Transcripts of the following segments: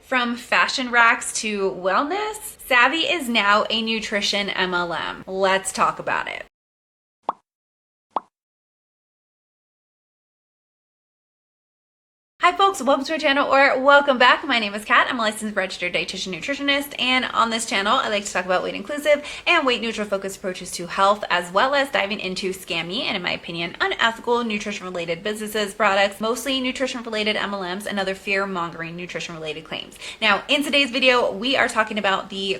From fashion racks to wellness, Savvi is now a nutrition MLM. Let's talk about it. Hi folks, welcome to my channel, or welcome back. My name is Kat. I'm a licensed registered dietitian nutritionist, and on this channel I like to talk about weight inclusive and weight neutral focused approaches to health, as well as diving into scammy and, in my opinion, unethical nutrition related businesses, products, mostly nutrition related MLMs, and other fear mongering nutrition related claims. Now in today's video we are talking about the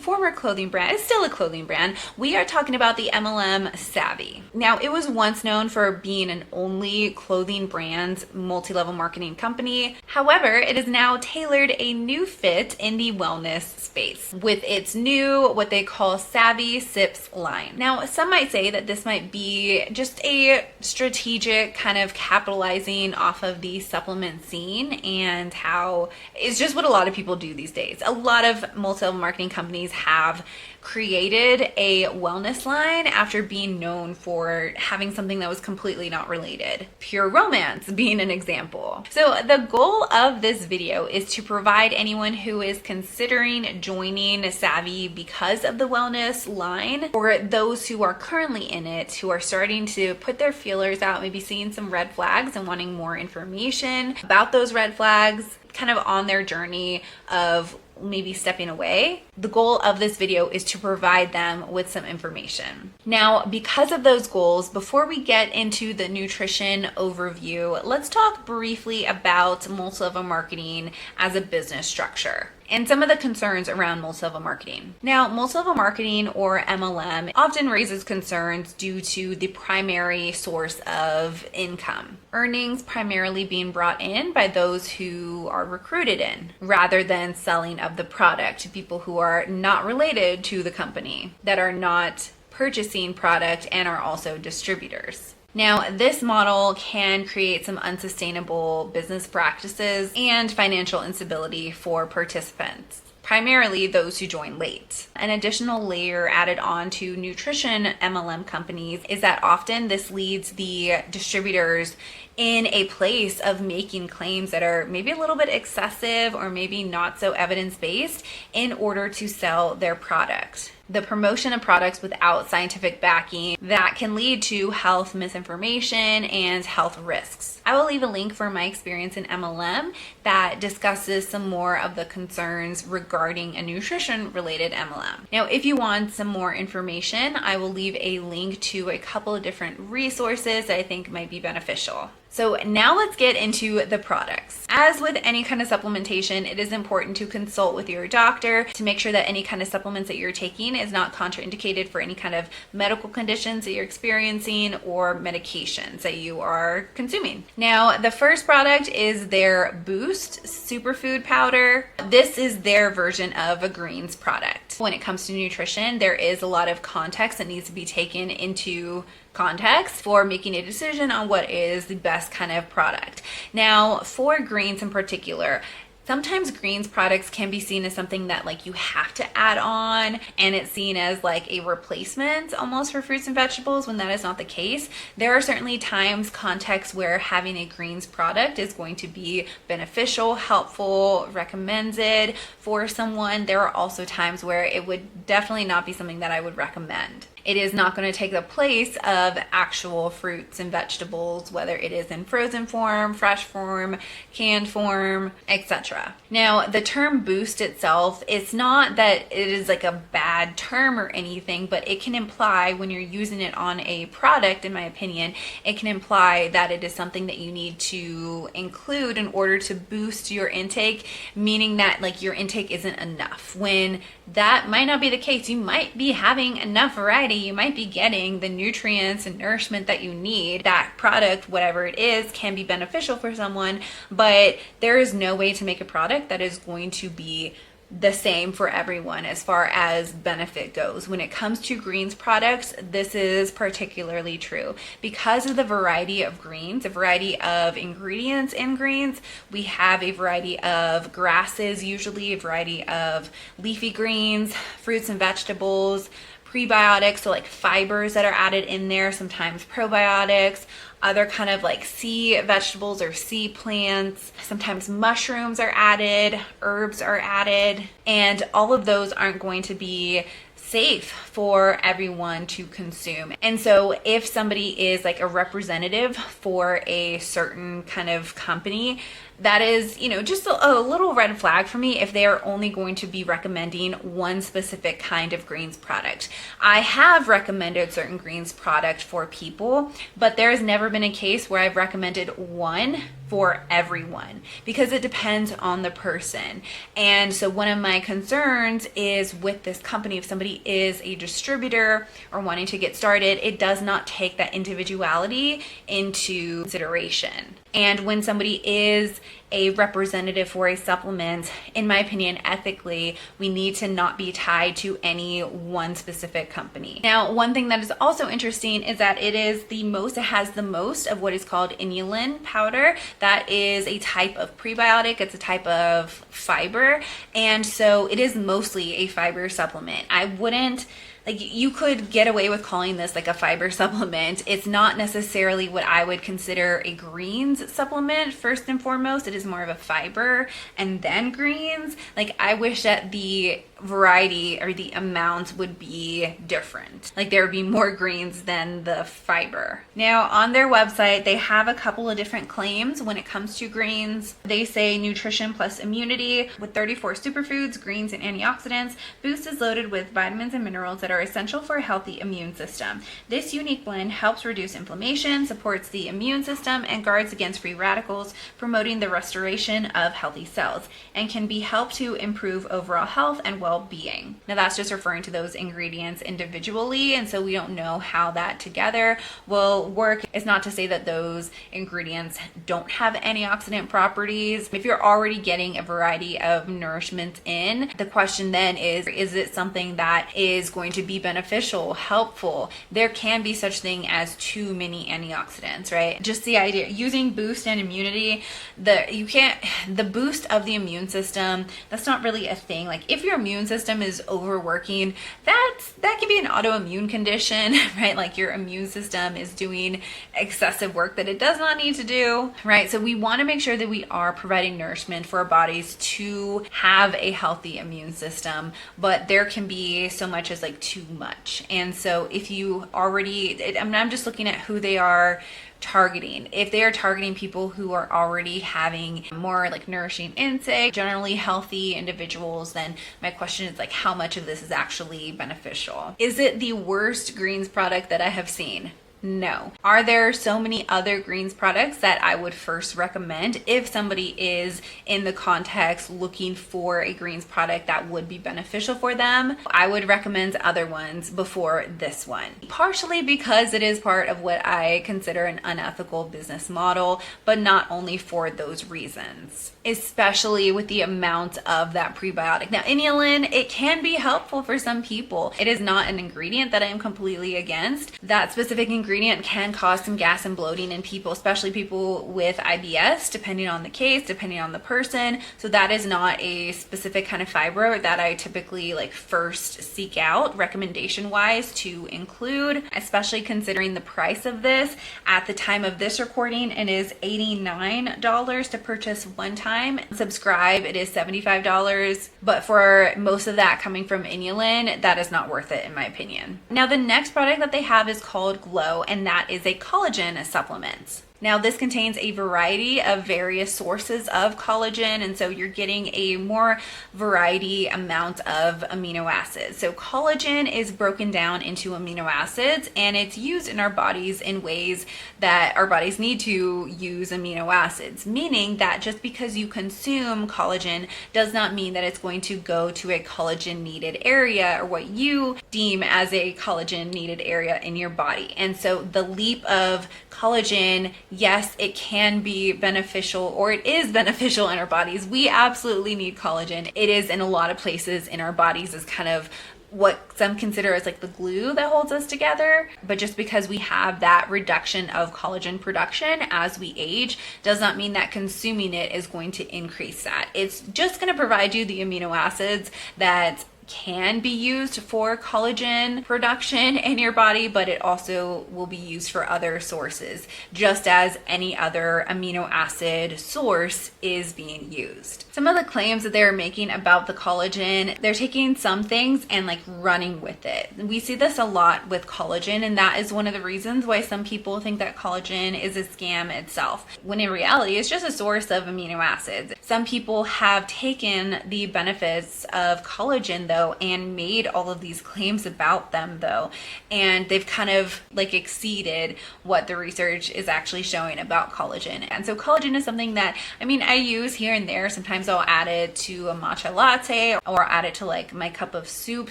former clothing brand. It's still a clothing brand. We are talking about the MLM Savvi. Now it was once known for being an only clothing brand multi-level marketing company. However, it has now tailored a new fit in the wellness space with its new, what they call Savvi Sips line. Now, some might say that this might be just a strategic kind of capitalizing off of the supplement scene, and how it's just what a lot of people do these days. A lot of multi-level marketing companies have created a wellness line after being known for having something that was completely not related. Pure Romance being an example. So the goal of this video is to provide anyone who is considering joining Savvi because of the wellness line, or those who are currently in it, who are starting to put their feelers out, maybe seeing some red flags and wanting more information about those red flags, kind of on their journey of maybe stepping away. The goal of this video is to provide them with some information. Now, because of those goals, before we get into the nutrition overview, let's talk briefly about multi-level marketing as a business structure and some of the concerns around multi-level marketing. Now, multi-level marketing, or MLM, often raises concerns due to the primary source of income. Earnings primarily being brought in by those who are recruited in, rather than selling of the product to people who are not related to the company, that are not purchasing product and are also distributors. Now, this model can create some unsustainable business practices and financial instability for participants, primarily those who join late. An additional layer added on to nutrition MLM companies is that often this leads the distributors in a place of making claims that are maybe a little bit excessive or maybe not so evidence-based in order to sell their product. The promotion of products without scientific backing that can lead to health misinformation and health risks. I will leave a link for my experience in MLM that discusses some more of the concerns regarding a nutrition related MLM. Now, if you want some more information, I will leave a link to a couple of different resources that I think might be beneficial. So now let's get into the products. As with any kind of supplementation, it is important to consult with your doctor to make sure that any kind of supplements that you're taking is not contraindicated for any kind of medical conditions that you're experiencing or medications that you are consuming. Now, the first product is their Boost Superfood Powder. This is their version of a greens product. When it comes to nutrition, there is a lot of context that needs to be taken into context for making a decision on what is the best kind of product. Now, for greens in particular, sometimes greens products can be seen as something that like you have to add on, and it's seen as like a replacement almost for fruits and vegetables, when that is not the case. There are certainly times, contexts where having a greens product is going to be beneficial, helpful, recommended for someone. There are also times where it would definitely not be something that I would recommend. It is not going to take the place of actual fruits and vegetables, whether it is in frozen form, fresh form, canned form, etc. Now, the term boost itself, it's not that it is like a bad term or anything, but it can imply, when you're using it on a product, in my opinion, it can imply that it is something that you need to include in order to boost your intake, meaning that like your intake isn't enough, when that might not be the case. You might be having enough variety, you might be getting the nutrients and nourishment that you need. That product, whatever it is, can be beneficial for someone, but there is no way to make a product that is going to be the same for everyone as far as benefit goes. When it comes to greens products, this is particularly true because of the variety of greens, a variety of ingredients in greens. We have a variety of grasses, usually a variety of leafy greens, fruits and vegetables, prebiotics, so like fibers that are added in there, sometimes probiotics, other kind of like sea vegetables or sea plants, sometimes mushrooms are added, herbs are added, and all of those aren't going to be safe for everyone to consume. And so if somebody is like a representative for a certain kind of company, that is, just a little red flag for me if they are only going to be recommending one specific kind of greens product. I have recommended certain greens product for people, but there has never been a case where I've recommended one for everyone because it depends on the person. And so one of my concerns is with this company, if somebody is a distributor or wanting to get started, it does not take that individuality into consideration. And when somebody is a representative for a supplement, in my opinion, ethically, we need to not be tied to any one specific company. Now, one thing that is also interesting is that it has the most of what is called inulin powder. That is a type of prebiotic. It's a type of fiber. And so it is mostly a fiber supplement. I wouldn't, you could get away with calling this like a fiber supplement. It's not necessarily what I would consider a greens supplement first and foremost. It is more of a fiber and then greens. I wish that the variety or the amounts would be different. There would be more greens than the fiber. Now on their website, they have a couple of different claims when it comes to greens. They say nutrition plus immunity with 34 superfoods, greens, and antioxidants. Boost is loaded with vitamins and minerals that are essential for a healthy immune system. This unique blend helps reduce inflammation, supports the immune system, and guards against free radicals, promoting the restoration of healthy cells, and can be helped to improve overall health and well-being. Now that's just referring to those ingredients individually, and so we don't know how that together will work. It's not to say that those ingredients don't have antioxidant properties. If you're already getting a variety of nourishment in, the question then is it something that is going to be beneficial, helpful? There can be such thing as too many antioxidants, right? Just the idea using boost and immunity, the boost of the immune system, that's not really a thing. If your immune system is overworking, that can be an autoimmune condition, right? Your immune system is doing excessive work that it does not need to do, right? So we want to make sure that we are providing nourishment for our bodies to have a healthy immune system, but there can be so much as too much. And so if you already, I'm just looking at who they are targeting. If they are targeting people who are already having more nourishing intake, generally healthy individuals, then my question is how much of this is actually beneficial? Is it the worst greens product that I have seen? No. Are there so many other greens products that I would first recommend if somebody is in the context looking for a greens product that would be beneficial for them? I would recommend other ones before this one. Partially because it is part of what I consider an unethical business model, but not only for those reasons, especially with the amount of that prebiotic. Now, inulin, it can be helpful for some people. It is not an ingredient that I am completely against. That specific ingredient can cause some gas and bloating in people, especially people with IBS, depending on the case, depending on the person. So that is not a specific kind of fiber that I typically first seek out recommendation wise to include, especially considering the price of this. At the time of this recording, it is $89 to purchase one time. Subscribe, it is $75, but for most of that coming from inulin, that is not worth it in my opinion. Now the next product that they have is called Glow, and that is a collagen supplement. Now this contains a variety of various sources of collagen, and so you're getting a more variety amount of amino acids. So collagen is broken down into amino acids, and it's used in our bodies in ways that our bodies need to use amino acids, meaning that just because you consume collagen does not mean that it's going to go to a collagen needed area or what you deem as a collagen needed area in your body. And so the leap of collagen, yes, it can be beneficial, or it is beneficial in our bodies. We absolutely need collagen. It is in a lot of places in our bodies as kind of what some consider as the glue that holds us together. But just because we have that reduction of collagen production as we age does not mean that consuming it is going to increase that. It's just going to provide you the amino acids that can be used for collagen production in your body, but it also will be used for other sources, just as any other amino acid source is being used. Some of the claims that they're making about the collagen, they're taking some things and like running with it. We see this a lot with collagen, and that is one of the reasons why some people think that collagen is a scam itself, when in reality it's just a source of amino acids. Some people have taken the benefits of collagen though and made all of these claims about them though, and they've kind of like exceeded what the research is actually showing about collagen. And so collagen is something that I use here and there. Sometimes I'll add it to a matcha latte, or add it to like my cup of soup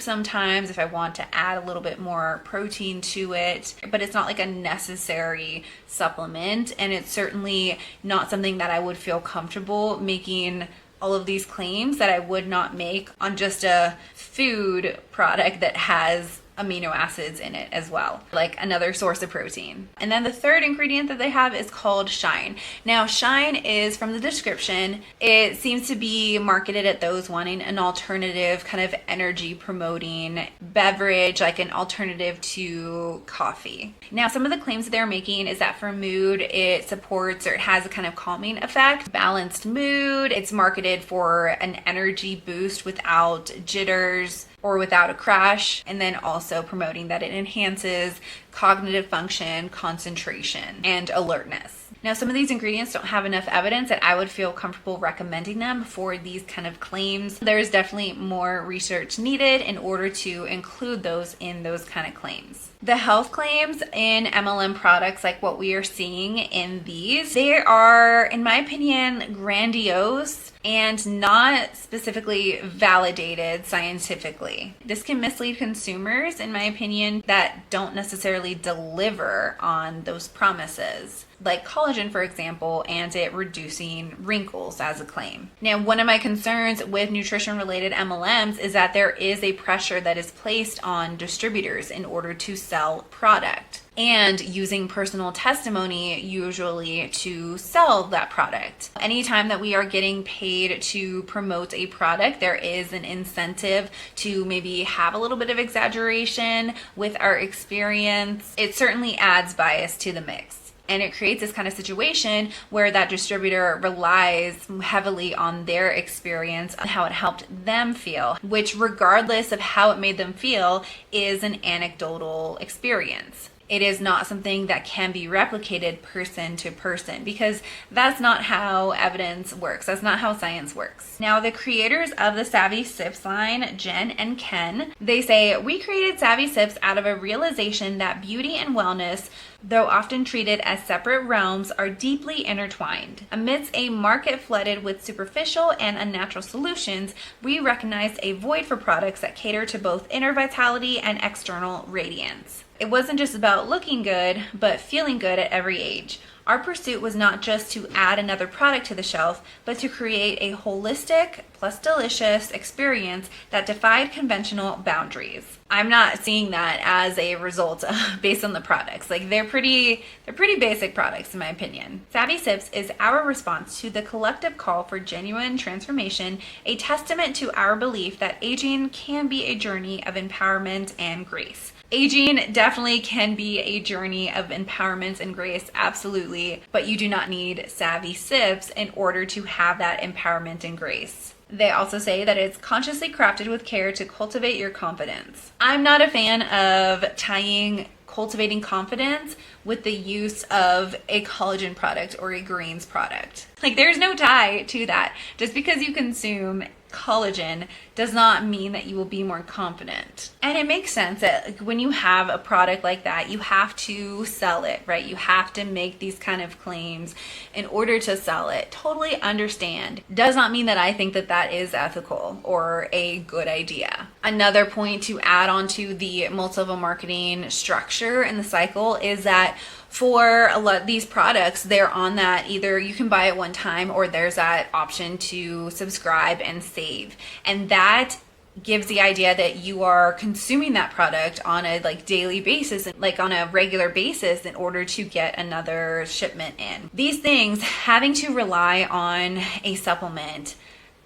sometimes if I want to add a little bit more protein to it, but it's not like a necessary supplement, and it's certainly not something that I would feel comfortable making all of these claims that I would not make on just a food product that has amino acids in it as well, like another source of protein. And then the third ingredient that they have is called Shine. Now, Shine is, from the description, it seems to be marketed at those wanting an alternative kind of energy promoting beverage, like an alternative to coffee. Now, some of the claims that they're making is that for mood, it supports, or it has a kind of calming effect, balanced mood. It's marketed for an energy boost without jitters or without a crash, and then also promoting that it enhances cognitive function, concentration, and alertness. Now, some of these ingredients don't have enough evidence that I would feel comfortable recommending them for these kind of claims. There's definitely more research needed in order to include those in those kind of claims. The health claims in MLM products, like what we are seeing in these, they are, in my opinion, grandiose and not specifically validated scientifically. This can mislead consumers, in my opinion, that don't necessarily deliver on those promises, like collagen, for example, and it reducing wrinkles as a claim. Now, one of my concerns with nutrition-related MLMs is that there is a pressure that is placed on distributors in order to sell product, and using personal testimony usually to sell that product. Anytime that we are getting paid to promote a product, there is an incentive to maybe have a little bit of exaggeration with our experience. It certainly adds bias to the mix. And it creates this kind of situation where that distributor relies heavily on their experience, on how it helped them feel, which, regardless of how it made them feel, is an anecdotal experience. It is not something that can be replicated person to person, because that's not how evidence works. That's not how science works. Now, the creators of the Savvi Sips line, Jen and Ken, they say, "We created Savvi Sips out of a realization that beauty and wellness, though often treated as separate realms, are deeply intertwined. Amidst a market flooded with superficial and unnatural solutions, we recognized a void for products that cater to both inner vitality and external radiance. It wasn't just about looking good, but feeling good at every age. Our pursuit was not just to add another product to the shelf, but to create a holistic plus delicious experience that defied conventional boundaries." I'm not seeing that as a result based on the products. Like, they're pretty basic products, in my opinion. Savvi Sips is our response to the collective call for genuine transformation, a testament to our belief that aging can be a journey of empowerment and grace. Aging definitely can be a journey of empowerment and grace, absolutely, but you do not need Savvi Sips in order to have that empowerment and grace. They also say that it's consciously crafted with care to cultivate your confidence. I'm not a fan of tying cultivating confidence with the use of a collagen product or a greens product. Like, there's no tie to that. Just because you consume collagen does not mean that you will be more confident. And it makes sense that when you have a product like that, you have to sell it, right? You have to make these kind of claims in order to sell it. Totally understand. Does not mean that I think that that is ethical or a good idea. Another point to add on to the multi-level marketing structure and the cycle is that for a lot of these products, they're on that either you can buy it one time or there's that option to subscribe and save. And that gives the idea that you are consuming that product on a daily basis, like on a regular basis, in order to get another shipment in. These things, having to rely on a supplement,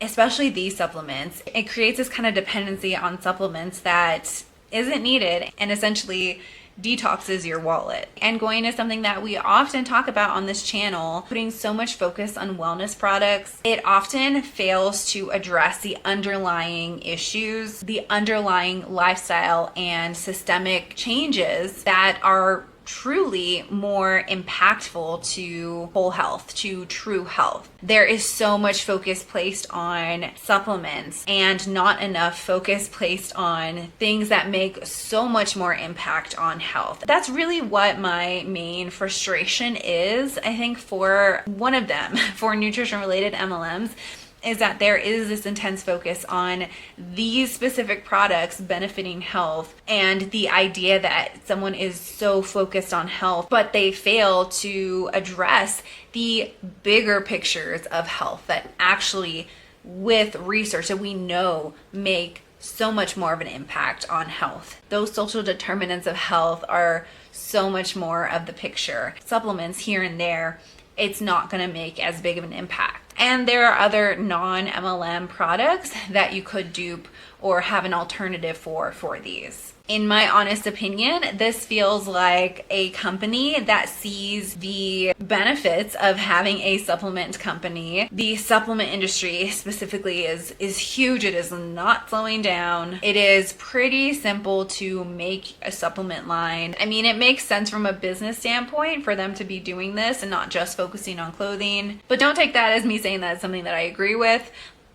especially these supplements, it creates this kind of dependency on supplements that isn't needed and essentially detoxes your wallet. And going to something that we often talk about on this channel, putting so much focus on wellness products, it often fails to address the underlying issues, the underlying lifestyle and systemic changes that are truly more impactful to whole health, to true health. There is so much focus placed on supplements and not enough focus placed on things that make so much more impact on health. That's really what my main frustration is, I think, for one of them, for nutrition related MLMs, is that there is this intense focus on these specific products benefiting health, and the idea that someone is so focused on health, but they fail to address the bigger pictures of health that actually, with research that we know, make so much more of an impact on health. Those social determinants of health are so much more of the picture. Supplements here and there, it's not going to make as big of an impact. And there are other non-MLM products that you could dupe or have an alternative for these. In my honest opinion, this feels like a company that sees the benefits of having a supplement company. The supplement industry specifically is huge. It is not slowing down. It is pretty simple to make a supplement line. I mean, it makes sense from a business standpoint for them to be doing this and not just focusing on clothing. But don't take that as me saying that's something that I agree with.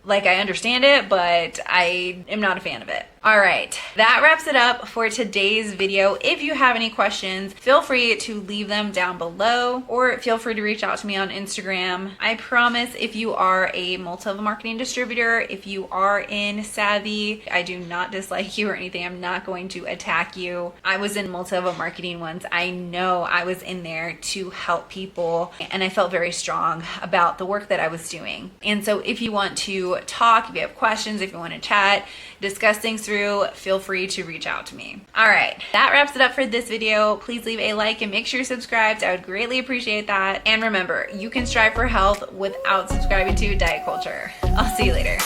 Like, I understand it, but I am not a fan of it. All right, that wraps it up for today's video. If you have any questions, feel free to leave them down below, or feel free to reach out to me on Instagram. I promise, if you are a multi-level marketing distributor, if you are in Savvi, I do not dislike you or anything. I'm not going to attack you. I was in multi-level marketing once. I know I was in there to help people, and I felt very strong about the work that I was doing. And so if you want to talk, if you have questions, if you want to chat, discuss things through, feel free to reach out to me. All right, that wraps it up for this video. Please leave a like and make sure you're subscribed. I would greatly appreciate that. And remember, you can strive for health without subscribing to diet culture. I'll see you later.